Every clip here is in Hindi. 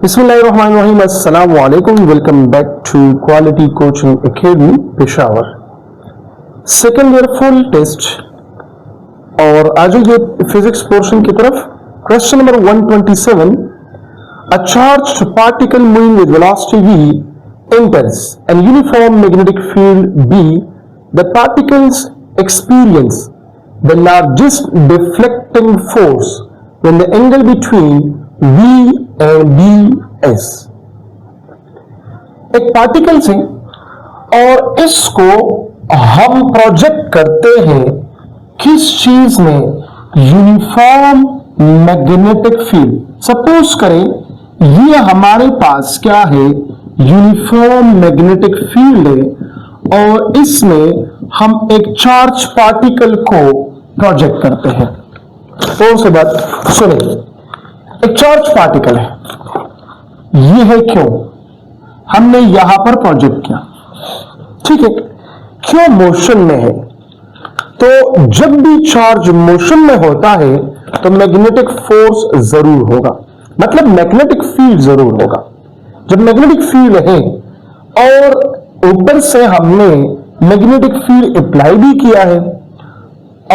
बिस्मिल्लाहिर्रहमानिर्रहीम अस्सलाम वालेकुम। Welcome back to quality coaching academy Peshawar. Second year full test और आज ये फिजिक्स पोर्शन की तरफ। Question number 127, a charged particle moving with velocity v enters an uniform magnetic field b. The particles experience the largest deflecting force when the angle between v and b is। एक पार्टिकल से और इसको हम प्रोजेक्ट करते हैं किस चीज में? Uniform magnetic field. सपोज करें ये हमारे पास क्या है? यूनिफॉर्म मैग्नेटिक फील्ड है और इसमें हम एक चार्ज पार्टिकल को प्रोजेक्ट करते हैं। तो उसके बाद सुनिए, एक चार्ज पार्टिकल है, ये है क्यों हमने यहां पर प्रोजेक्ट किया, ठीक है? क्यों मोशन में है? तो जब भी चार्ज मोशन में होता है तो मैग्नेटिक फोर्स जरूर होगा, मतलब मैग्नेटिक फील्ड जरूर होगा। जब मैग्नेटिक फील्ड है और ऊपर से हमने मैग्नेटिक फील्ड अप्लाई भी किया है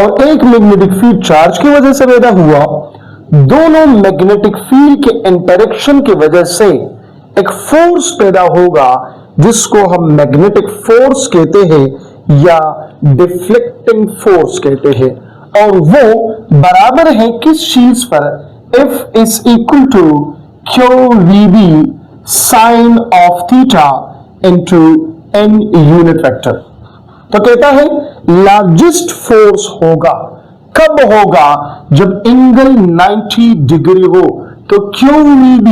और एक मैग्नेटिक फील्ड चार्ज की वजह से पैदा हुआ, दोनों मैग्नेटिक फील्ड के इंटरेक्शन की वजह से एक फोर्स पैदा होगा जिसको हम मैग्नेटिक फोर्स कहते हैं या डिफ्लेक्टिंग फोर्स कहते हैं। और वो बराबर है किस चीज पर? F is equal to QVB sine of theta into n unit vector. तो कहता है लार्जेस्ट फोर्स होगा। कब होगा? जब एंगल 90 डिग्री हो। तो QVB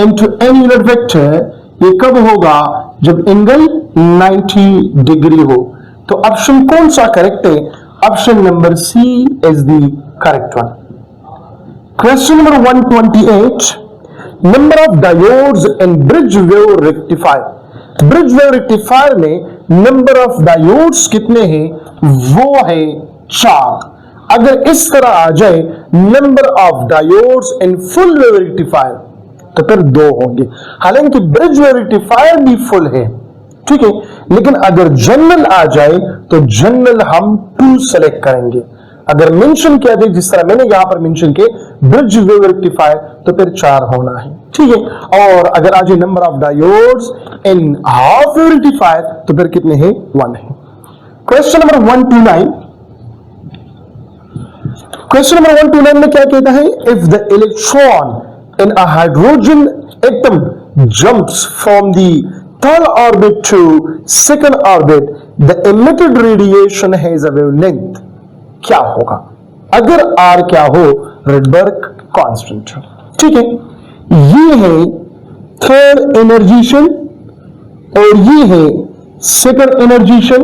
into n unit vector ये कब होगा? जब एंगल 90 डिग्री हो। तो ऑप्शन कौन सा करेक्ट है? Option number C is the correct one. Question number 128, number of diodes in bridge wave rectifier. Bridge wave rectifier में नंबर ऑफ डायोड्स कितने हैं? वो है 4। अगर इस तरह आ जाए number of diodes in full wave rectifier तो फिर 2 होंगे। हालांकि ब्रिज वेव रेक्टिफायर भी फुल है, ठीक है, लेकिन अगर जनरल आ जाए तो जनरल हम 2 सेलेक्ट करेंगे। अगर मेंशन किया जाए जिस तरह मैंने यहां पर मेंशन किए ब्रिज वेव रेक्टिफायर तो फिर 4 होना है, ठीक है। और अगर आ जाए number of diodes in half wave rectifier तो फिर कितने हैं? 1 है। क्वेश्चन नंबर 129, क्वेश्चन नंबर 129 में क्या कहता है? If the electron in a hydrogen atom jumps from the third orbit to second orbit the emitted radiation has a wavelength. क्या होगा अगर R क्या हो? रेडबर्ग कांस्टेंट, ठीक है। ये है थर्ड एनर्जीशन और ये है सेकंड एनर्जीशन।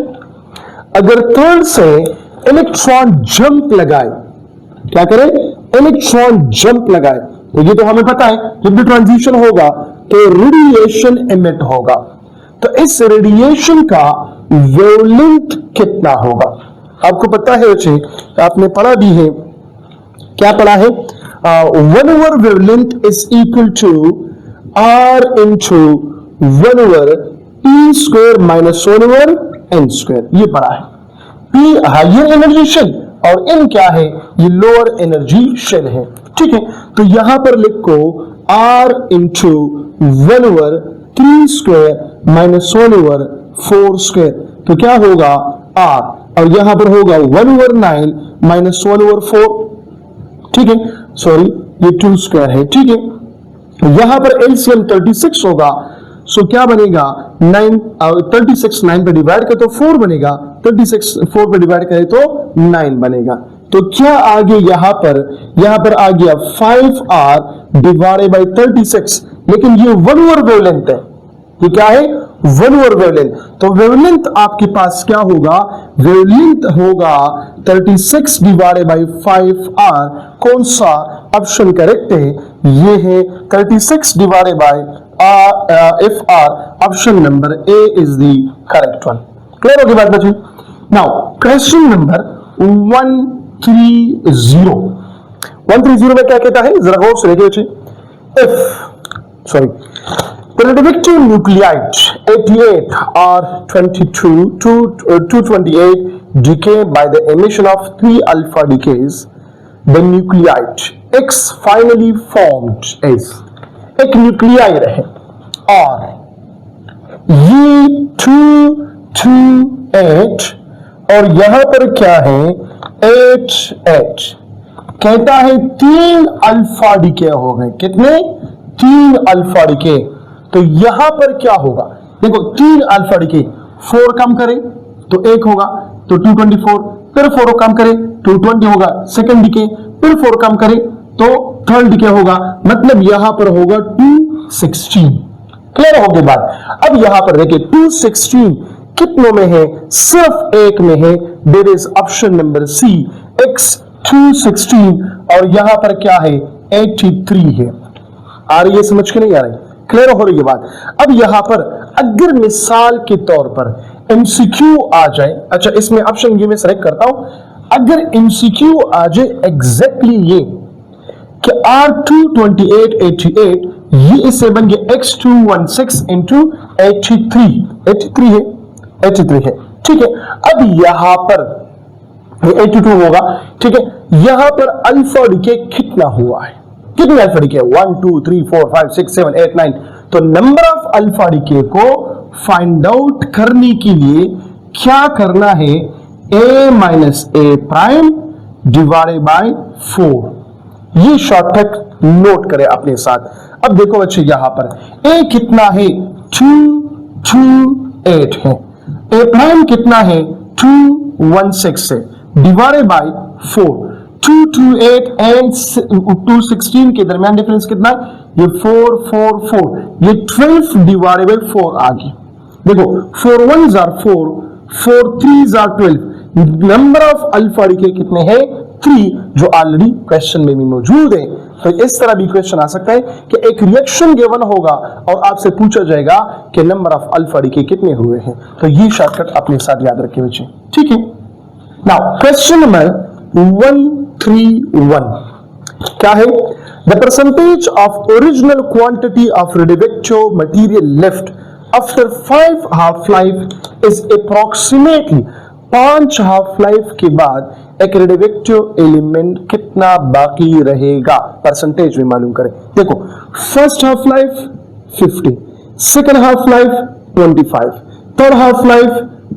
अगर थर्ड से इलेक्ट्रॉन जंप लगाए, क्या करें? इलेक्ट्रॉन जंप लगाए, तो ये तो हमें पता है जब भी ट्रांजिशन होगा तो रेडिएशन एमिट होगा। तो इस रेडिएशन का वेवलेंथ कितना होगा? आपको पता है बच्चे, आपने पढ़ा भी है। क्या पढ़ा है? 1 over wavelength is equal to R into 1 over P square minus 1 over N square. ये पढ़ा है। P हायर एनर्जी शेल और N क्या है? ये लोअर एनर्जी शेल है, ठीक है। तो यहां पर लिखो R into 1 over 3 square minus 1 over 4 square. तो क्या होगा? R और यहां पर होगा 1 ओवर 9 माइनस 1 ओवर 4, ठीक है। सॉरी ये 2 स्क्वायर है, ठीक है। तो यहां पर एलसीएम 36 होगा। सो क्या बनेगा? 9 36 9 पे डिवाइड करे तो 4 बनेगा, 36 4 पे डिवाइड करे तो 9 बनेगा। तो क्या आ गया यहां पर आ गया 5R डिवाइडेड बाय 36, लेकिन ये 1 ओवर वेवलेंथ है। ये क्या है? 1 ओवर वेवलेंथ। तो वेवलेंथ आपके पास क्या होगा? वेवलेंथ होगा 36 डिवाइडेड बाय 5R। कौन सा ऑप्शन करेक्ट है? ये है 36 divided by FR। Option number A is the correct one. Clear होगी बात बच्चे? नाउ क्वेश्चन नंबर 130 में क्या कहता है? जरा गौर से देखिए बच्चे। If sorry, the radioactive nuclide 88 or 22 to 228 decay by the emission of 3 alpha decays. The nuclide X finally formed is एक न्यूक्लियाई रहे और ये 228 और यहां पर क्या है 88 कहता है 3 अल्फा डिके हो गए। कितने? 3 अल्फा डिके। तो यहां पर क्या होगा? देखो 3 अल्फा डिके, 4 कम करें तो 1 होगा तो 224, फिर 4 कम करें 220 होगा सेकंड डिके, फिर 4 कम करें तो थर्ड डिके होगा, मतलब यहां पर होगा 216। क्लियर हो गई बात? अब यहां पर देखिए 216 कितनों में है? सिर्फ एक में है। There is option number C X 216 और यहां पर क्या है 83 है। आ रही है समझ के नहीं आ रही? क्लियर हो रही है बात? अब यहां पर अगर मिसाल के तौर पर एमसीक्यू आ जाए, अच्छा इसमें ऑप्शन ये मैं सेलेक्ट करता हूं, अगर एमसीक्यू आ जाए एग्जैक्टली ये कि R22888 ये इससे बन गया X216 इंटू 83 है, 83 है। ठीक है, अब यहां पर 82 होगा। ठीक है, यहां पर अल्फा डिके कितना हुआ है? कितने अल्फा डिके? 1 2 3 4 5 6 7 8 9। तो नंबर ऑफ अल्फा डिके को फाइंड आउट करने के लिए क्या करना है? a minus A prime divided बाय 4। ये शॉर्टकट नोट करें अपने साथ। अब देखो बच्चे यहां पर a कितना है? 228 है। a प्राइम कितना है? 216 है डिवाइडेड बाय 4। 228 एंड 216 के दरमियान डिफरेंस कितना है? ये 444, ये 12 डिवाइडेड बाय 4 आ गई। देखो 4 1s are 4, 4 3s are 12। Number of alpha decay कितने हैं? 3, जो ऑलरेडी क्वेश्चन में भी मौजूद है। तो इस तरह भी क्वेश्चन आ सकता है कि एक रिएक्शन गिवन होगा और आपसे पूछा जाएगा कि नंबर ऑफ अल्फा डिके कितने हुए हैं। तो ये शॉर्टकट अपने साथ याद रखे बच्चे। ठीक है, नाउ क्वेश्चन नंबर 131 क्या है? The percentage of original quantity of radioactive material left after 5 half life is approximately 5 half life के बाद एक रेडियोएक्टिव एलिमेंट कितना बाकी रहेगा? परसेंटेज में मालूम करें। देखो first half life 50, second half life 25, third half life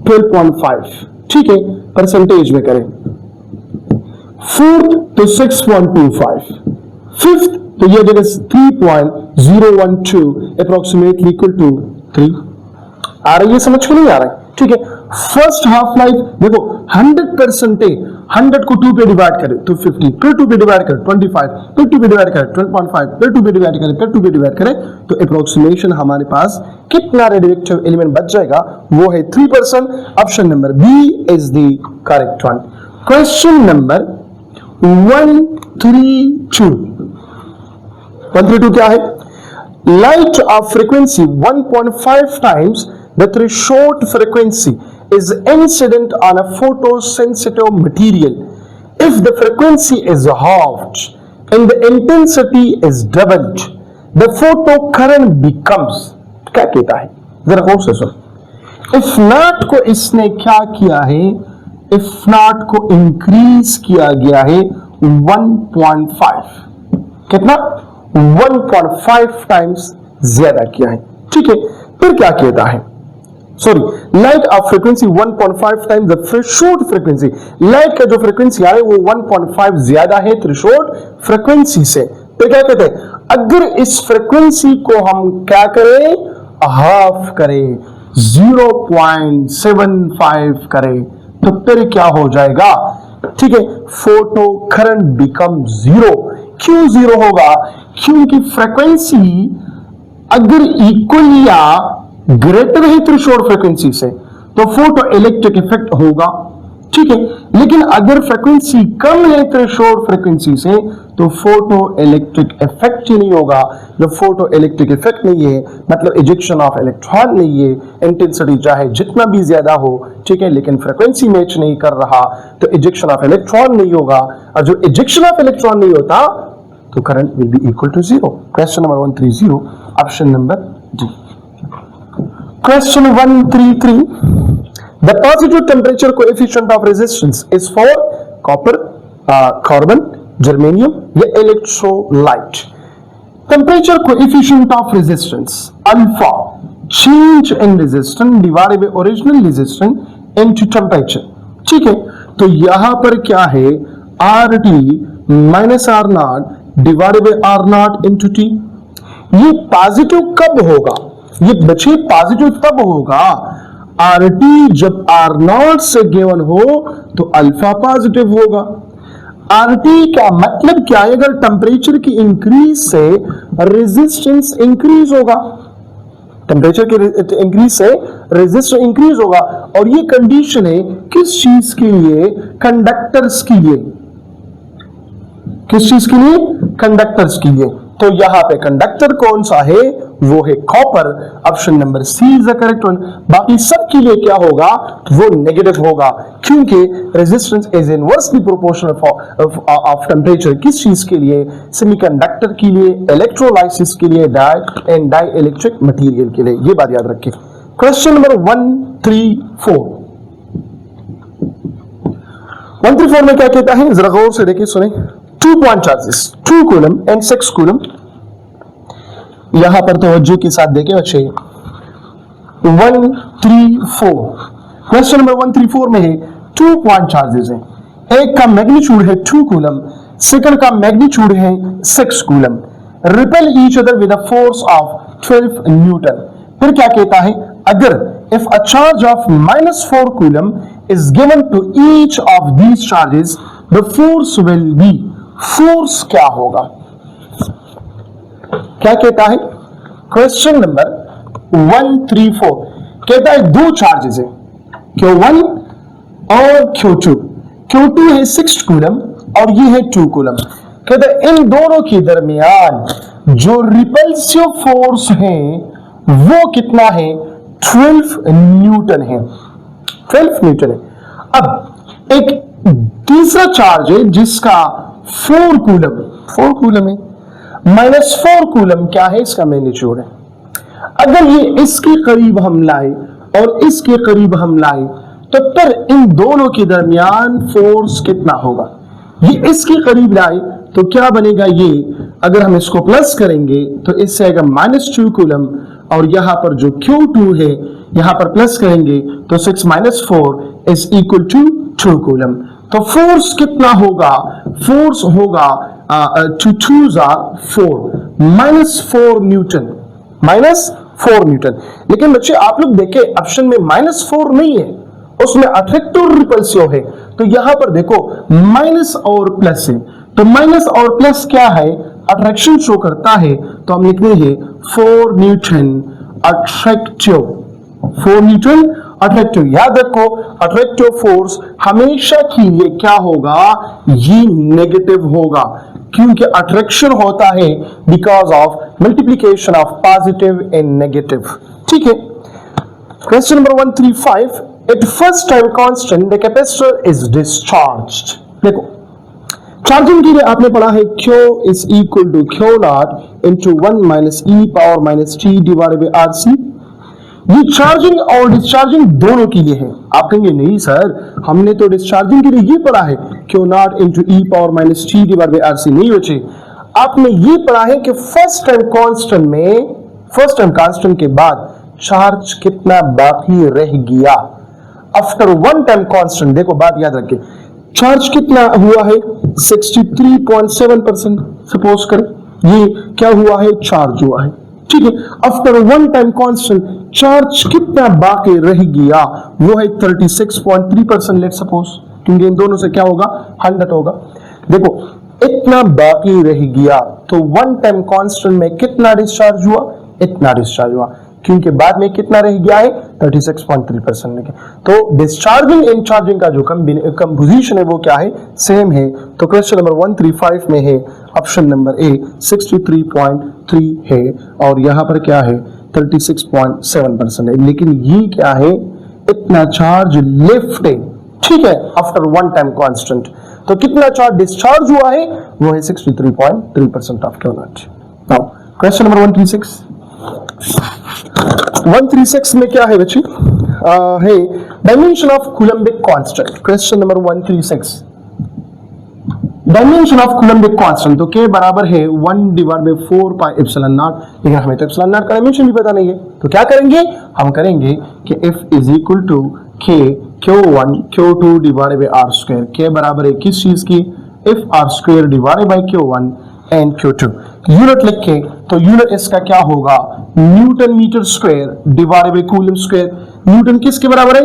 12.5। ठीक है, परसेंटेज में करें। फोर्थ तो 6.25, फिफ्थ तो ये जगह 3.012 अप्रोक्सीमेटली इक्वल टू 3। आ रही है समझ को नहीं आ रहा है? ठीक है, फर्स्ट हाफ लाइफ देखो 100% है, 100 को 2 पे डिवाइड करें तो 50, फिर 2 पे डिवाइड करें 25, फिर 2 पे डिवाइड करें 12.5, फिर 2 पे डिवाइड करें, फिर 2 पे डिवाइड करें तो अप्रोक्सीमेशन हमारे पास कितना रेडियोएक्टिव एलिमेंट बच जाएगा? वो है 3%। Option number B is the correct one. Question number 132 क्या है? Light of frequency 1.5 times the threshold frequency is incident on a photosensitive material. If the frequency is halved and the intensity is doubled, the photocurrent becomes, क्या कहता है जरा गौर से सुन। If naught को इसने क्या किया है? If naught को इंक्रीज किया गया है 1.5, कितना? 1.5 टाइम्स ज्यादा किया है। ठीक है, फिर क्या कहता है? Sorry, light of frequency 1.5 times the threshold frequency. Light का जो फ्रीक्वेंसी है वो 1.5 ज्यादा है थ्रेशोल्ड फ्रीक्वेंसी से। तो क्या कहते हैं? अगर इस फ्रीक्वेंसी को हम क्या करें? हाफ करें, 0.75 करें तो फिर क्या हो जाएगा? ठीक है, फोटो करंट बिकम 0। क्यों 0 होगा? क्योंकि फ्रीक्वेंसी अगर इक्वल या ग्रेटर है थ्रेशोल्ड फ्रीक्वेंसी से तो फोटो इलेक्ट्रिक इफेक्ट होगा। ठीक है, लेकिन अगर फ्रीक्वेंसी कम है थ्रेशोल्ड फ्रीक्वेंसी से तो फोटो इलेक्ट्रिक इफेक्ट ही नहीं होगा। जब फोटो इलेक्ट्रिक इफेक्ट नहीं है मतलब इजेक्शन ऑफ इलेक्ट्रॉन नहीं है, इंटेंसिटी चाहे जितना भी ज्यादा हो, ठीक है, लेकिन फ्रीक्वेंसी मैच नहीं कर रहा तो इजेक्शन ऑफ इलेक्ट्रॉन नहीं होगा, और जो इजेक्शन ऑफ इलेक्ट्रॉन नहीं होता तो current will be equal to 0। Question number 130 option number D. Question 133, the positive temperature coefficient of resistance is for copper, carbon, germanium या electrolyte. Temperature coefficient of resistance alpha, change in resistance divided by original resistance into temperature. ठीक है, तो यहां पर क्या है, R T minus R naught divided by R naught into T. ये पॉजिटिव कब होगा, ये बच्चे पॉजिटिव तब होगा आर टी जब आर नॉट से गिवन हो तो अल्फा पॉजिटिव होगा। आर टी का मतलब क्या है, अगर टेम्परेचर की इंक्रीज से रेजिस्टेंस इंक्रीज होगा, टेम्परेचर के इंक्रीज से रेजिस्टेंस इंक्रीज होगा, और ये कंडीशन है किस चीज के लिए, कंडक्टर्स के लिए। किस चीज के लिए, कंडक्टर्स के लिए। तो यहां पे कंडक्टर कौन सा है, वो है copper. Option number C is the correct one. बाकी सब के लिए क्या होगा, वो नेगेटिव होगा, क्योंकि resistance is inversely proportional of temperature. किस चीज के लिए, सेमीकंडक्टर के लिए, इलेक्ट्रोलाइसिस के लिए, dye and dielectric material के लिए। ये बात याद रखिए। क्वेश्चन नंबर 134, 134 में क्या कहता है, जरा गौर से देखिए, सुने। 2 point charges, 2 coulomb and 6 coulomb. यहां पर तवज्जो के साथ देखें बच्चे। 134, क्वेश्चन नंबर 134 में है 2 पॉइंट चार्जेस हैं। एक का मैग्नीट्यूड है 2 कूलम, सेकंड का मैग्नीट्यूड है 6 coulomb. Repel each other with a force of 12 Newton. फिर क्या कहता है, अगर if a charge of -4 coulomb is given to each of these charges, the force will be, force क्या होगा, क्या कहता है। क्वेश्चन नंबर 134 कहता है 2 चार्जेस है, Q1 और Q2। Q2 है 6 कूलम और ये है 2 कूलम। कहता है इन दोनों के दरमियान जो रिपल्सिव फोर्स है वो कितना है, 12 न्यूटन है, 12 न्यूटन है। अब एक तीसरा चार्ज है जिसका 4 कूलम है, -4 कूलम क्या है, इसका मैग्नीट्यूड है। अगर ये इसके करीब हम लाए और इसके करीब हम लाए तो फिर इन दोनों के दरमियान फोर्स कितना होगा। ये इसके करीब लाए तो क्या बनेगा, ये अगर हम इसको प्लस करेंगे तो इससे आएगा -2 कूलम, और यहां पर जो Q2 है यहां पर प्लस करेंगे तो 6 - 4 इज इक्वल टू 2 कूलम। तो फोर्स कितना होगा, फोर्स होगा 2 2s are 4, -4 न्यूटन, -4 न्यूटन। लेकिन बच्चे आप लोग देखें ऑप्शन में -4 नहीं है, उसमें अट्रैक्टिव रिपल्सिव है। तो यहां पर देखो माइनस और प्लस है, तो माइनस और प्लस क्या है, अट्रैक्शन शो करता है। तो हम लिखते हैं 4 न्यूटन अट्रैक्टिव, 4 न्यूटन अट्रैक्टिव। याद रखो अट्रैक्टिव फोर्स हमेशा के लिए क्या होगा, ये नेगेटिव होगा, क्योंकि अट्रैक्शन होता है because of multiplication of positive and negative. ठीक है, question number 135, at first time constant the capacitor is discharged. देखो चार्जिंग के लिए आपने पढ़ा है Q is equal to Q0 into 1 - e power -t divided by RC। ये चार्जिंग और डिस्चार्जिंग दोनों के लिए है। आप कहेंगे नहीं सर, हमने तो डिस्चार्जिंग के लिए ये पढ़ा है Q0 into e power -t divided by RC। नहीं बच्चे, आपने ये पढ़ा है कि फर्स्ट टाइम कांस्टेंट में, फर्स्ट टाइम कांस्टेंट के बाद चार्ज कितना बाकी रह गया आफ्टर वन टाइम कांस्टेंट। देखो बात याद रखें, चार्ज कितना हुआ है 63.7%। सपोज करें ये क्या हुआ है, चार्ज हुआ है। ठीक है, after one time constant charge कितना बाकी रह गया, वो है 36.3%। लेट सपोज, क्योंकि इन दोनों से क्या होगा, 100 होगा। देखो इतना बाकी रह गया तो वन टाइम कांस्टेंट में कितना डिस्चार्ज हुआ, इतना डिस्चार्ज हुआ, क्योंकि बाद में कितना रह गया है 36.3% लेके। तो डिस्चार्जिंग एंड चार्जिंग का जो कंपोजिशन है वो क्या है, सेम है। तो क्वेश्चन नंबर 135 में है ऑप्शन नंबर ए 63.3 है, और यहां पर क्या है 36.7% है। लेकिन ये क्या है, इतना चार्ज लेफ्ट है। ठीक है, आफ्टर वन टाइम कांस्टेंट। तो कितना चार्ज डिस्चार्ज हुआ है, वो है 63.3% of Q0। Now question number 136, 136 में क्या है बच्ची? है dimension of Coulombic constant. Question number 136, dimension of Coulombic constant. तो के बराबर है 1/4 पाई एप्सिलॉन नॉट, लेकिन हमें तो एप्सिलॉन नॉट का डायमेंशन भी पता नहीं है, तो क्या करेंगे? हम करेंगे कि F इज इक्वल टू के Q1 Q2 divided by R square. के बराबर है किस चीज की? F R square divided by Q1 and Q2। Unit लिख के तो यूनिट इसका क्या होगा? Newton metre square divided by coulomb square. Newton किसके बराबर है?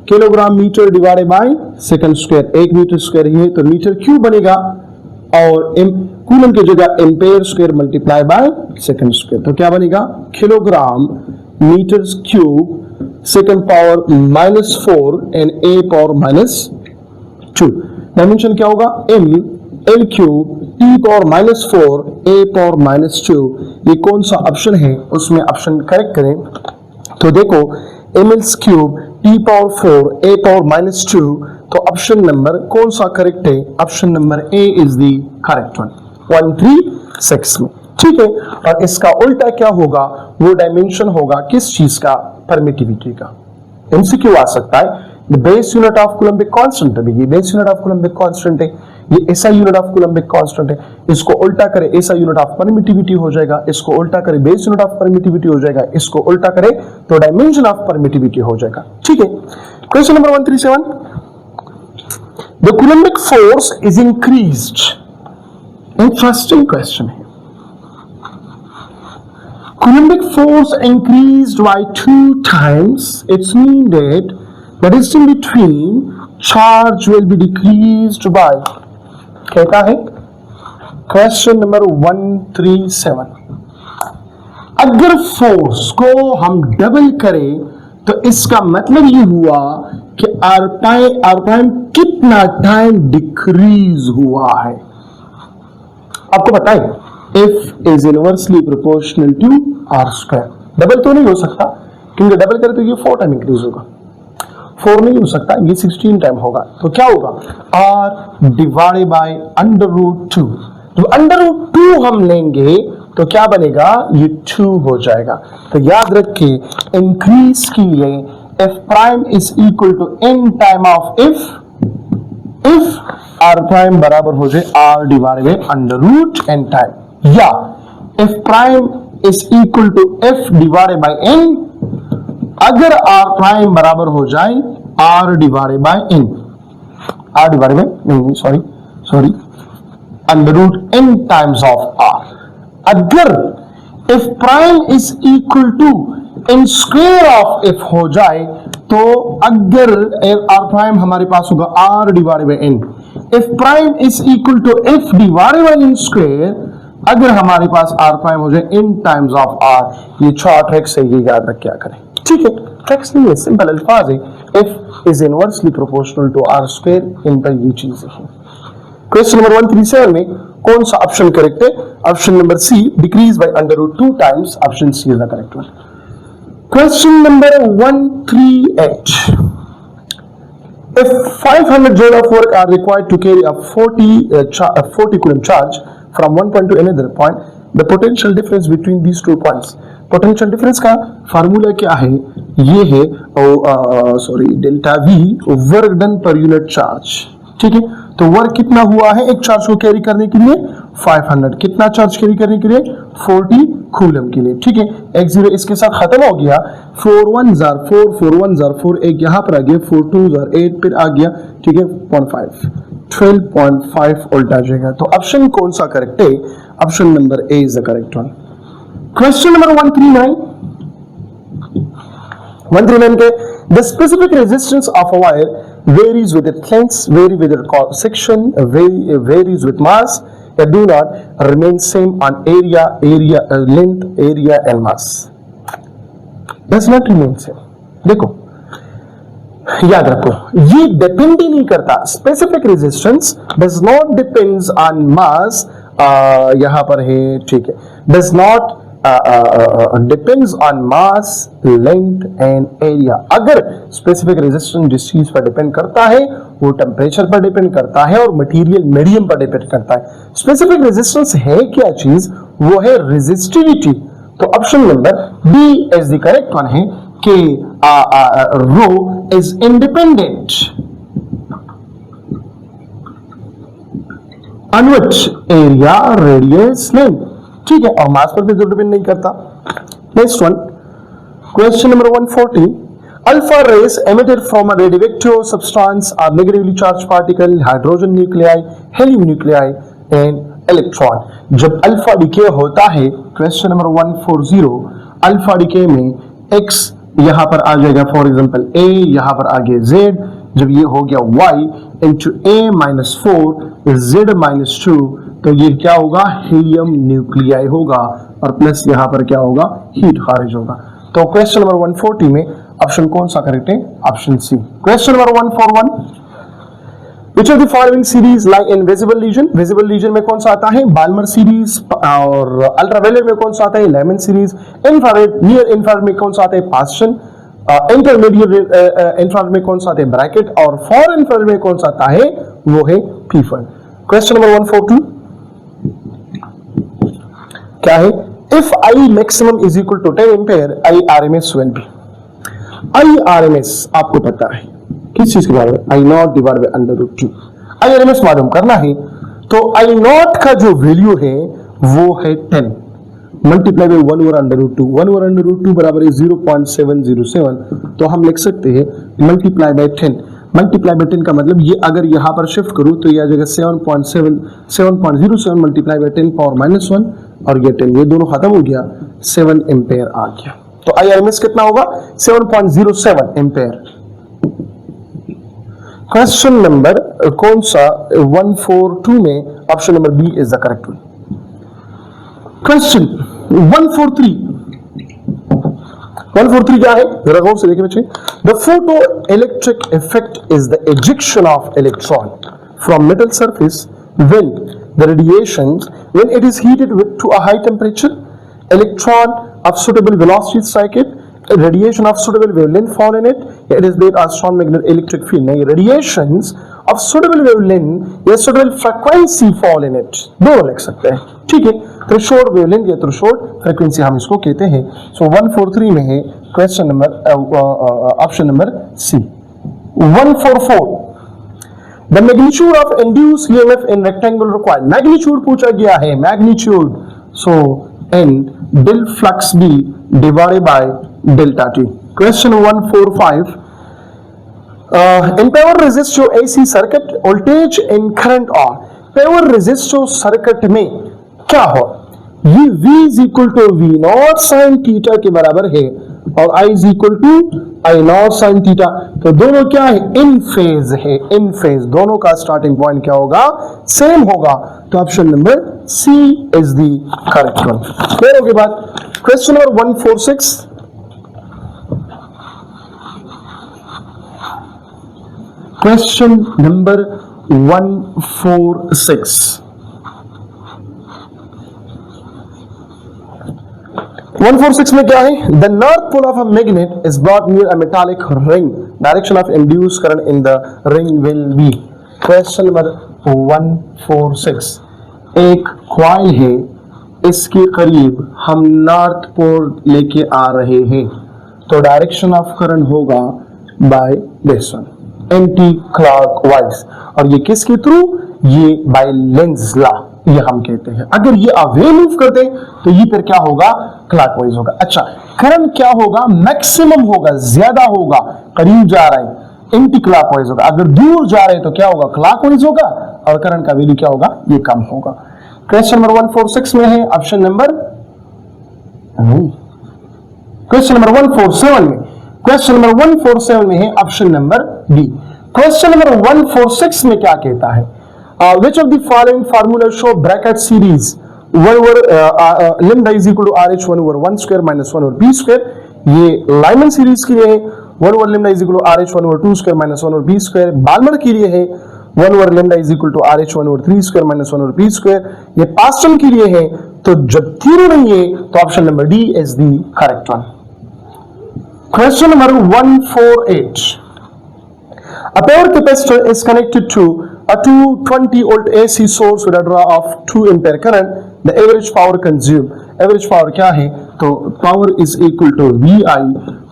Kilogram metre divided by second square. 1 metre square ही है तो मीटर क्यूब बनेगा, और कूलम की जगह ampere square multiply by second square. तो क्या बनेगा? Kilogram metre cube second power -4 and a power -2। Dimension क्या होगा? m l cube t power -4 a power -2। ये कौन सा ऑप्शन है? उसमें ऑप्शन करेक्ट करें तो देखो ml cube t power 4 a power -2, तो ऑप्शन नंबर कौन सा करेक्ट है? Option number A is the correct one 136 में। ठीक है, और इसका उल्टा क्या होगा? वो डायमेंशन होगा किस चीज का? परमिटिविटी का। एमसीक्यू आ सकता है, the base unit of Coulombic constant है, ये base unit of Coulombic constant है, ये ऐसा यूनिट ऑफ कूलम्बिक कांस्टेंट है, इसको उल्टा करे ऐसा यूनिट ऑफ परमिटिविटी हो जाएगा, इसको उल्टा करे बेस यूनिट ऑफ परमिटिविटी हो जाएगा, इसको उल्टा करे तो डायमेंशन ऑफ परमिटिविटी हो जाएगा। ठीक है, question number 137, the Coulombic force is increased. Interesting question है। Coulombic force increased by 2 times. It's mean that the distance between charge will be decreased by, कहता है क्वेश्चन नंबर 137, अगर फोर्स को हम डबल करें तो इसका मतलब ये हुआ कि आर प्राइम कितना टाइम डिक्रीज हुआ है। आपको पता है F is inversely proportional to R square। Double तो नहीं हो सकता, क्योंकि डबल करें तो ये 4 टाइम इंक्रीज होगा, 4 नहीं हो सकता, ये 16 टाइम होगा। तो क्या होगा? R divided bye √2। तो √2 हम लेंगे तो क्या बनेगा? ये 2 हो जाएगा। तो याद रखिए इंक्रीज के लिए F prime is equal to n time of if R prime बराबर हो जाए R divided by √n time, या F prime is equal to F divided by n अगर R प्राइम बराबर हो जाए R divided by n, R divided by नहीं sorry √n times of R। अगर F prime is equal to n square of F हो जाए तो अगर R प्राइम हमारे पास होगा R divided by n, F prime is equal to F divided by n square अगर हमारे पास R प्राइम हो जाए n टाइम्स ऑफ R। ये 4 ट्रिक्स है, ये याद रख क्या करें। ठीक है, ट्रिक्स नहीं है, सिंपल अल्फाज है। F is inversely proportional to R square, इन पर ये चीज है। क्वेश्चन नंबर 137 में कौन सा ऑप्शन करेक्ट है? Option number C, decrease by √2 times, option C is the correct one. Question number 138, if 500 joule of work are required to carry a 40 coulomb charge from one point to another point, the potential difference between these 2 points। Potential difference का फार्मूला क्या है? ये है delta V work done per unit charge. ठीक है, तो वर्क कितना हुआ है एक चार्ज को कैरी करने के लिए? 500। कितना चार्ज कैरी करने के लिए? 40 कूलम के लिए। ठीक है, एक 0 इसके साथ खत्म हो गया, 4 1s are 4, 4 1s are 4, एक यहाँ पर आ गया, 4 2s are 8 फिर आ गया। ठीक है, 0.5 12.5 उल्टा आ जाएगा। तो ऑप्शन कौन सा करेक्ट है? Option number A is the correct one. Question number 139 के the specific resistance of a wire varies with its length, vary with its cross section, varies with mass, that do not remain same on length, area and mass. Does not remain same। देखो याद रखो, ये डिपेंड ही नहीं करता। Specific resistance does not depends on मास, यहां पर है। ठीक है, does not depends on mass, length and area. अगर स्पेसिफिक रेजिस्टेंस जिस चीज पर डिपेंड करता है वो टेम्परेचर पर डिपेंड करता है और मटेरियल मीडियम पर डिपेंड करता है। स्पेसिफिक रेजिस्टेंस है क्या चीज? वो है रेजिस्टिविटी। तो option number B is the correct one है कि rho is independent on which area radius length, ठीक है, और मास पर भी डिपेंड नहीं करता। Next one, question number 140, alpha rays emitted from a radioactive substance are negatively charged particle, hydrogen nuclei, helium nuclei and electron। जब अल्फा डिके होता है, क्वेश्चन नंबर 140, अल्फा डिके में x यहां पर आ जाएगा, फॉर एग्जांपल a, यहां पर आ गया z, जब ये हो गया y into a minus 4 z minus 2, तो ये क्या होगा, हीलियम न्यूक्लियाई होगा, और प्लस यहां पर क्या होगा, हीट खारिज होगा। तो क्वेश्चन नंबर 140 में ऑप्शन कौन सा करेक्ट है, option C. Question number 141, which of the following series lie in visible region? visible region में कौन सा आता है, बाल्मर सीरीज, और अल्ट्रावायलेट में कौन सा आता है, Lyman series, infrared, near infrared में कौन सा आता है, पास्टन, इंटरमीडिएट इंफ्रारेड में कौन सा आता है, ब्रैकेट, और फॉर इंफ्रारेड में कौन सा आता है, वो है पीफर। क्वेश्चन नंबर 142 क्या है, if I maximum is equal to 10 ampere, I RMS will be. I RMS आपको पता है किस चीज के बारे में, I naught divide by under root 2। I RMS मालूम करना है, तो आई नॉट का जो वैल्यू है वो है 10 multiply by 1 over under root 2। 1 over under root 2 बराबर है 0.707, तो हम लिख सकते हैं मल्टीप्लाई बाय 10। मल्टीप्लाई बाय 10 का मतलब ये अगर यहां पर शिफ्ट करूं तो ये आ जाएगा 7.07 मल्टीप्लाई बाय 10 पावर माइनस 1, और ये 10, ये दोनों खत्म हो गया, 7 एम्पेयर आ गया। तो आईआरएमएस कितना होगा, 7.07 एम्पेयर। क्वेश्चन नंबर कौन सा, 142 में option number B is the correct one. Question 143, 143 क्या है, जरा गौर से देखिए बच्चे। The photoelectric effect is the ejection of electron from metal surface when the radiations, when it is heated to a high temperature, electron of suitable velocity strike it, radiation of suitable wavelength fall in it, it is made a strong magnetic electric field। नहीं, radiations of suitable wavelength या suitable frequency fall in it, दोनों लिख सकते हैं, ठीक है। थ्रेशोल्ड वेवलेंथ या थ्रेशोल्ड फ्रीक्वेंसी हम इसको कहते हैं। सो 143 में है question number option number C. 144, The magnitude of induced EMF in rectangle required। Magnitude पूछा गया है, magnitude, so N del flux B divided by delta T। Question 145, in power resistive AC circuit voltage and current are। power resistive circuit में क्या हो, ये V is equal to V not sin theta के बराबर है, और I is equal to I not sin theta, तो दोनों क्या है, इन फेज है, इन फेज, दोनों का स्टार्टिंग पॉइंट क्या होगा, सेम होगा। तो option number C is the correct one. Clear हो गई बात। क्वेश्चन नंबर 146, क्वेश्चन नंबर 146, 146 में क्या है, the north pole of a magnet is brought near a metallic ring, direction of induced current in the ring will be. Question number 146, एक कॉइल है, इसके करीब हम नॉर्थ पोल लेके आ रहे हैं, तो डायरेक्शन ऑफ करंट होगा by this one, anti clockwise, और ये किसके थ्रू, ये बाय लेंज लॉ, ये हम कहते हैं। अगर ये अवे मूव करते तो ये फिर क्या होगा, क्लॉकवाइज होगा। अच्छा, करंट क्या होगा, मैक्सिमम होगा, ज्यादा होगा, करीब जा रहा है एंटी क्लॉकवाइज होगा, अगर दूर जा रहे हैं तो क्या होगा, क्लॉकवाइज होगा, और करंट का वैल्यू क्या होगा, ये कम होगा। क्वेश्चन नंबर 146 में है ऑप्शन नंबर, क्वेश्चन नंबर 147 में, क्वेश्चन नंबर 147 में है option number B. Question number 146 में क्या कहता है, which of the following formulas show bracket series 1 over lambda is equal to RH 1 over 1 square minus 1 over b square। ये लाइमन सीरीज के लिए है, 1 over lambda is equal to RH 1 over 2 square minus 1 over b square। Balmer के लिए है 1 over lambda is equal to RH 1 over 3 square minus 1 over b square। ये पास्टन के लिए है, तो जब तीनों नहीं है तो option number D is the correct one. Question number 148, a power capacitor is connected to a 220 volt AC source with a draw of 2 ampere current। The average power consumed, average power क्या है, तो power is equal to V I,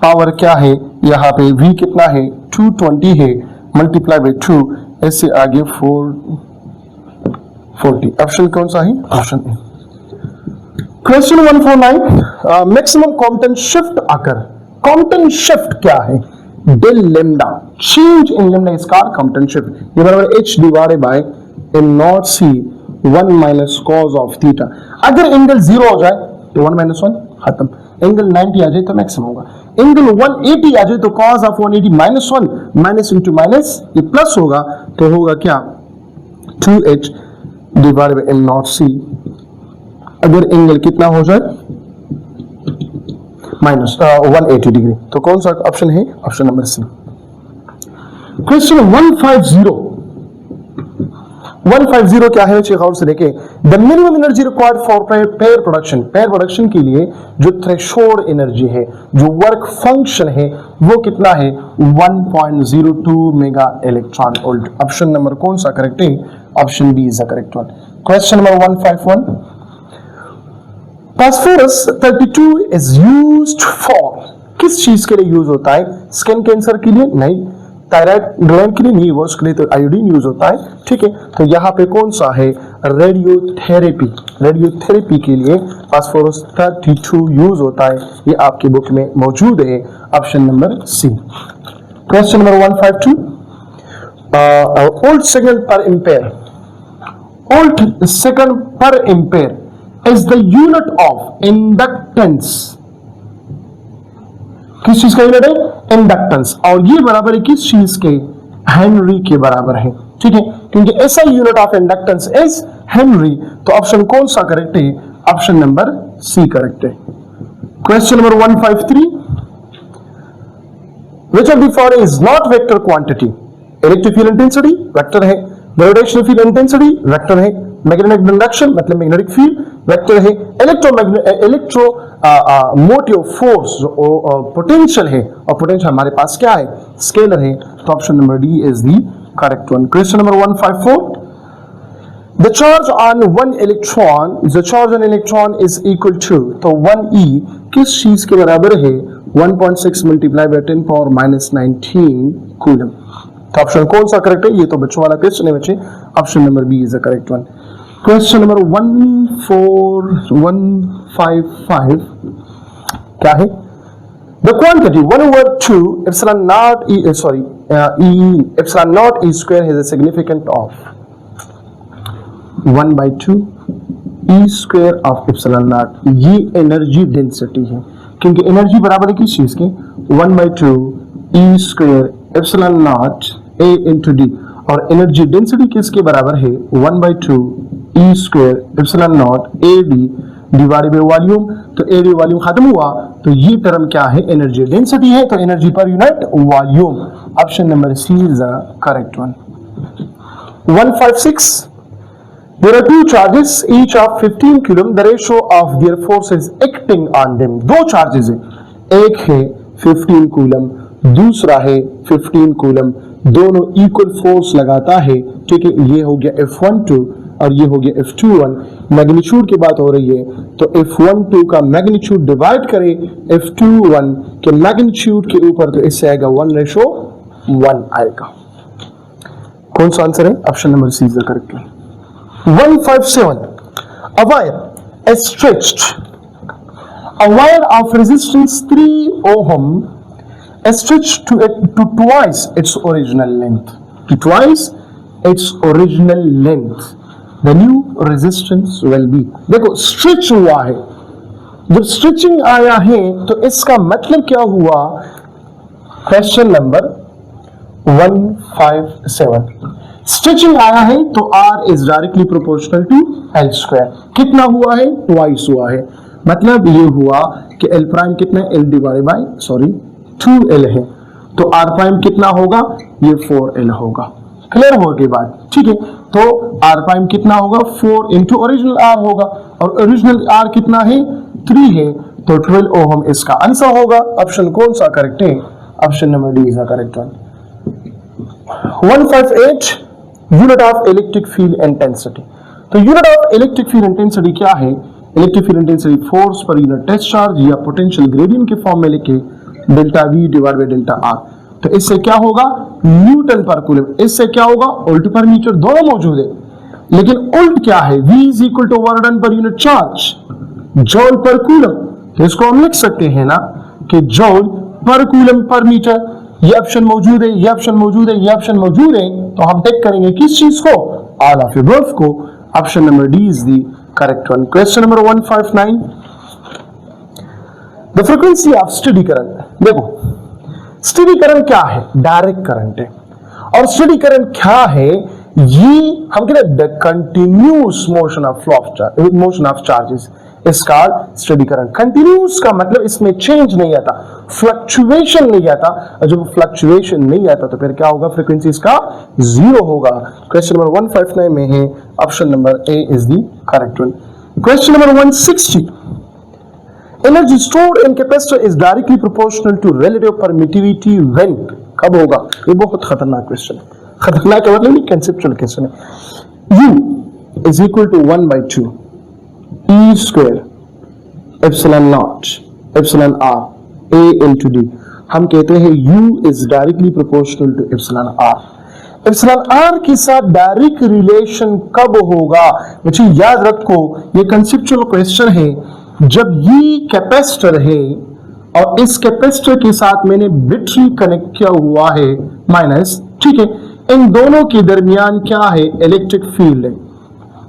power क्या है यहाँ पे v कितना है 220 है, मल्टीप्लाई बाई 2, ऐसे आगे 440। ऑप्शन कौन सा है? Option A. Question 149, maximum Compton shift आकर, कॉम्पटेंट शिफ्ट क्या है? Del lambda, change in lambda is called Compton shift. ये बराबर h डिवाइडेड बाय m naught c 1 minus cos of theta. अगर एंगल 0 हो जाए तो 1 माइनस 1 खत्म, एंगल 90 आ जाए तो मैक्सिमम होगा, एंगल 180 आ जाए तो cos of 180 minus 1, minus into minus ये प्लस होगा, तो होगा क्या 2h डिवाइडेड बाय m नॉट c। अगर एंगल कितना हो जाए माइनस 180 डिग्री, तो कौन सा ऑप्शन है? Option number C. क्वेश्चन 150 क्या है? गौर से देखें, the minimum energy required for pair production, pair production के लिए जो थ्रेशोल्ड एनर्जी है, जो वर्क फंक्शन है, वो कितना है? 1.02 mega electron volt. Option number कौन सा करेक्ट है? Option B is the correct one. Question number 151, phosphorus 32 is used for, किस चीज के लिए यूज होता है? स्किन कैंसर के लिए? नहीं। थायराइड ग्लैंड के लिए नहीं, वो उसके लिए तो आयोडीन यूज होता है, ठीक है। तो यहाँ पे कौन सा है? रेडियोथेरेपी, रेडियोथेरेपी के लिए फास्फोरस 32 यूज होता है, ये आपकी बुक में मौजूद है, option number C. Question number 152, volt second per ampere, volt second per ampere is the unit of inductance, किस चीज का यूनिट है? इंडक्टेंस, और ये बराबर है किस चीज के? हेनरी के बराबर है, ठीक है, क्योंकि ऐसा unit of inductance is Henry. तो ऑप्शन कौन सा करेक्ट है? ऑप्शन नंबर सी करेक्ट है। Question number 153, which of the following is not vector quantity? Electric field intensity vector है, ग्रेविटेशनल फील्ड इंटेंसिटी वेक्टर है, मैग्नेटिक इंडक्शन मतलब मैग्नेटिक फील्ड वेक्टर है, इलेक्ट्रोमोटिव फोर्स जो पोटेंशियल है, और पोटेंशियल हमारे पास क्या है? स्केलर है, तो option number D is the correct one. Question number 154, the charge on one electron is equal to, तो 1e किस चीज के बराबर है? 1.6 multiply by 10 power minus 19 coulomb. तो ऑप्शन कौन सा करेक्ट है? ये तो बच्चों वाला क्वेश्चन है बच्चे, option number B is the correct one. Question number 155 क्या है? The quantity 1/2 epsilon naught e epsilon naught e square has a significant of 1/2 e square of epsilon naught. ये एनर्जी डेंसिटी है, क्योंकि एनर्जी बराबर है किस चीज के? 1/2 e square epsilon not a into D, और एनर्जी डेंसिटी किसके बराबर है? 1/2 e square epsilon not a D divided by volume. तो a डी वॉल्यूम खत्म हुआ, तो ये टर्म क्या है? एनर्जी डेंसिटी है, तो energy per unit volume. Option number C is the correct one. 156, there are two charges each of 15 coulomb, the ratio of their forces acting on them। दो चार्जेस है, एक है 15 कूलम, दूसरा है 15 कूलम, दोनों इक्वल फोर्स लगाता है, ठीक है। ये हो गया F12 और ये हो गया F21। मैग्नीट्यूड की बात हो रही है, तो F12 का मैग्नीट्यूड डिवाइड करें F21 के मैग्नीट्यूड के ऊपर, तो इससे आएगा 1:1 आएगा। कौन सा आंसर है? Option number C is the correct one. 157, a wire is stretched, a wire of resistance 3 ohm is stretched to twice its original length, to twice its original length, the new resistance will be। देखो स्ट्रेच हुआ है, जब स्ट्रेचिंग आया है तो इसका मतलब क्या हुआ? क्वेश्चन नंबर 157, स्ट्रेचिंग आया है तो R is directly proportional to L square. कितना हुआ है? ट्वाइस हुआ है, मतलब ये हुआ कि L प्राइम कितना है? L डिवाइडेड बाय 2L है, तो R प्राइम कितना होगा? ये 4L होगा। क्लियर हो गई बात, ठीक है। तो R प्राइम कितना होगा? 4 इंटू ओरिजिनल R होगा, और ओरिजिनल R कितना है? 3 है, तो 12 ओहम इसका आंसर होगा। ऑप्शन कौन सा करेक्ट है? Option number D is the correct one. 158, unit of electric field intensity. तो unit of electric field intensity क्या है? Electric field intensity force per unit test charge या पोटेंशियल ग्रेडियंट के फॉर्म में लिखे delta V divide by delta R. तो इससे क्या होगा, न्यूटन पर कूलम। इससे क्या होगा, वोल्ट पर मीटर दोनों मौजूद है, लेकिन उल्ट क्या है, V is equal to work done per unit charge joule per coulomb. तो इसको हम लिख सकते हैं ना कि जॉल पर कूलम पर मीटर। ये ऑप्शन मौजूद है, ये ऑप्शन मौजूद है, ये ऑप्शन मौजूद है। तो हम टेक करेंगे किस चीज को, ऑल ऑफ अबव को। Option number D is the correct one. Question number 159, the frequency of steady current. देखो स्टेडी करंट क्या है, डायरेक्ट करंट है। और स्टेडी करंट क्या है, ये हम कहते हैं the continuous motion of flow of charge, motion of charges is called steady current. Continuous का मतलब इसमें चेंज नहीं आता, फ्लक्चुएशन नहीं आता। और जब फ्लक्चुएशन नहीं आता तो फिर क्या होगा, फ्रीक्वेंसी इसका जीरो होगा। क्वेश्चन नंबर 159 में है option number A is the correct one. Question number 160, energy stored in capacitor is directly proportional to relative permittivity when. कब होगा, ये बहुत खतरनाक क्वेश्चन है। खतरनाक का मतलब नहीं, कंसेप्चुअल क्वेश्चन है। U is equal to 1/2 E square epsilon naught epsilon R A into D। हम कहते हैं U is directly proportional to epsilon R। Epsilon R के साथ डायरेक्ट रिलेशन कब होगा, मुझे याद रखो ये कंसेप्चुअल क्वेश्चन है। जब ये कैपेसिटर है और इस कैपेसिटर के साथ मैंने बैटरी कनेक्ट किया हुआ है माइनस, ठीक है, इन दोनों के दरमियान क्या है, इलेक्ट्रिक फील्ड है।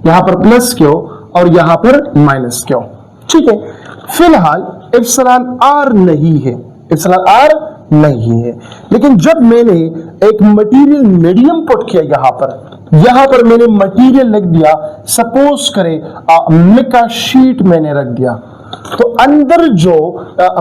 यहां पर प्लस क्यों और यहां पर माइनस क्यों, ठीक है। फिलहाल एप्सिलॉन R नहीं है, एप्सिलॉन R नहीं है। लेकिन जब मैंने एक मटेरियल मीडियम पुट किया यहां पर मैंने मटेरियल लिख दिया, सपोज करें मिका शीट मैंने रख दिया, तो अंदर जो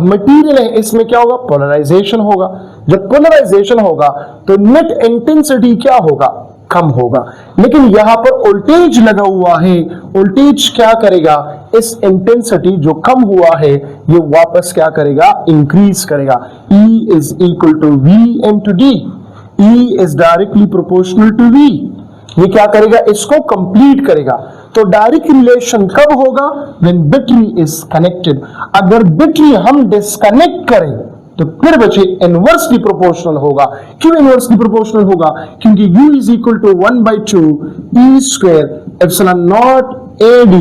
मटेरियल है इसमें क्या होगा, पोलराइजेशन होगा। जब पोलराइजेशन होगा तो नेट इंटेंसिटी क्या होगा, कम होगा। लेकिन यहां पर वोल्टेज लगा हुआ है, वोल्टेज क्या करेगा, इस इंटेंसिटी जो कम हुआ है ये वापस क्या करेगा, इंक्रीज करेगा। E is equal to V into D। E is directly proportional to V। ये क्या करेगा, इसको कंप्लीट करेगा। तो डायरेक्ट रिलेशन कब होगा, व्हेन बैटरी इज कनेक्टेड। अगर बैटरी हम डिस्कनेक्ट करें तो फिर बचे इनवर्सली प्रोपोर्शनल होगा। क्यों इनवर्सली प्रोपोर्शनल होगा, क्योंकि U is equal to 1/2 E square epsilon naught AD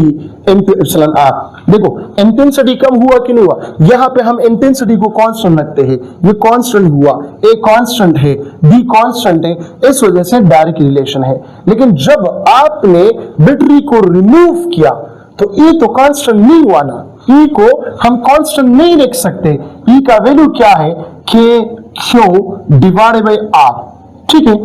into epsilon R। देखो इंटेंसिटी कम हुआ कि नहीं हुआ, यहां पे हम इंटेंसिटी को कांस्टेंट रखते हैं, ये कांस्टेंट हुआ, A कांस्टेंट है, B कांस्टेंट है, इस वजह से डायरेक्ट रिलेशन है। लेकिन जब आपने बैटरी को रिमूव किया तो E तो कांस्टेंट नहीं हुआ ना, E को हम कांस्टेंट नहीं लिख सकते। E का वैल्यू क्या है, Q डिवाइडेड बाय R, ठीक है,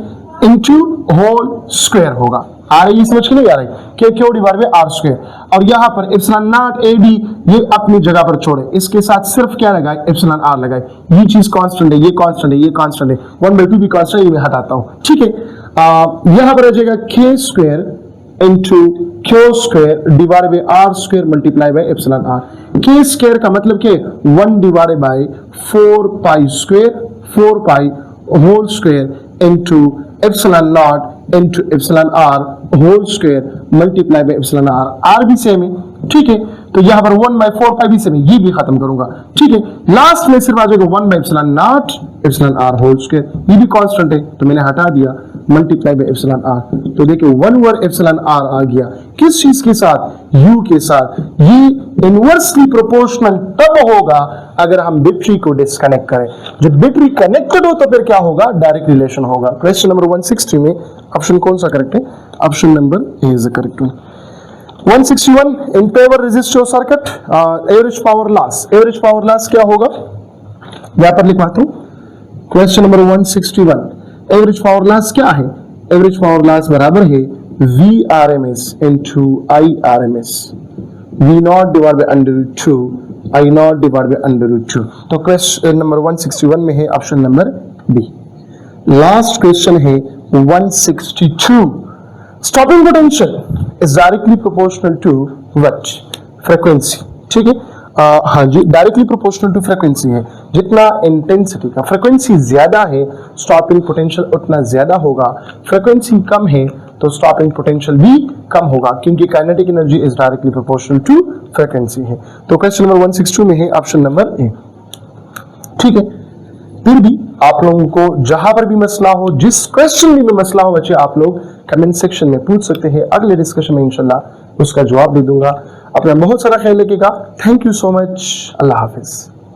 इनटू होल स्क्वायर होगा। आ रही है समझ के नहीं आ रही, Q divided by R square. और यहां पर एप्सिलॉन नॉट AD ये अपनी जगह पर छोड़े, इसके साथ सिर्फ क्या लगाए, एप्सिलॉन R लगाए। ये चीज कांस्टेंट है, ये कांस्टेंट है, ये कांस्टेंट है, 1/2 भी कांस्टेंट, ये मैं हटाता हूं, ठीक है। यहां पर आ जाएगा K square into Q square divided by R square multiply by epsilon R। K square का मतलब क्या, 1 डिवाइडेड बाय 4 pi square, 4 pi whole square into epsilon naught into epsilon R whole square multiply by epsilon R भी सेम है, ठीक है। तो यहां पर 1/4 पाई भी सेम है, ये भी खत्म करूंगा, ठीक है। लास्ट में सिर्फ आ जाएगा 1 epsilon naught epsilon R whole square, ये भी कांस्टेंट है तो मैंने हटा दिया, मल्टीप्लाई बाय एप्सिलॉन R। तो देखिए 1 ओवर एप्सिलॉन R आ गया, किस चीज के साथ, U के साथ। ये इनवर्सली प्रोपोर्शनल तब होगा अगर हम बैटरी को डिस्कनेक्ट करें। जब बैटरी कनेक्टेड हो तो फिर क्या होगा, डायरेक्ट रिलेशन होगा। क्वेश्चन नंबर 160 में ऑप्शन कौन सा करेक्ट है, option number A is the correct one. 161 in pure resistive circuit average power loss. Average power loss क्या होगा, यहां पर लिखवाता हूं। Question number 161, average power loss क्या है, एवरेज पावर लॉस बराबर है VRMS into IRMS, V0 divide by √2 I0 divide by √2। तो क्वेश्चन नंबर 161 में है option number B. Last question है 162, stopping potential is directly proportional to what, frequency, ठीक है। हाँ जी, डायरेक्टली प्रोपोर्शनल टू फ्रीक्वेंसी है। जितना इंटेंसिटी का फ्रीक्वेंसी ज्यादा है स्टॉपिंग पोटेंशियल उतना ज्यादा होगा, फ्रीक्वेंसी कम है तो स्टॉपिंग पोटेंशियल भी कम होगा, क्योंकि kinetic energy is directly proportional to frequency है। तो क्वेश्चन नंबर 162 में है ऑप्शन नंबर ए। ठीक है, फिर भी आप लोगों को जहां पर भी मसला हो, जिस क्वेश्चन में भी मसला हो बच्चे, आप लोग कमेंट सेक्शन में पूछ सकते हैं। अगले डिस्कशन में इंशाल्लाह उसका जवाब दे दूंगा। अपना बहुत सारा ख्याल रखिएगा। Thank you so much. Allah Hafiz.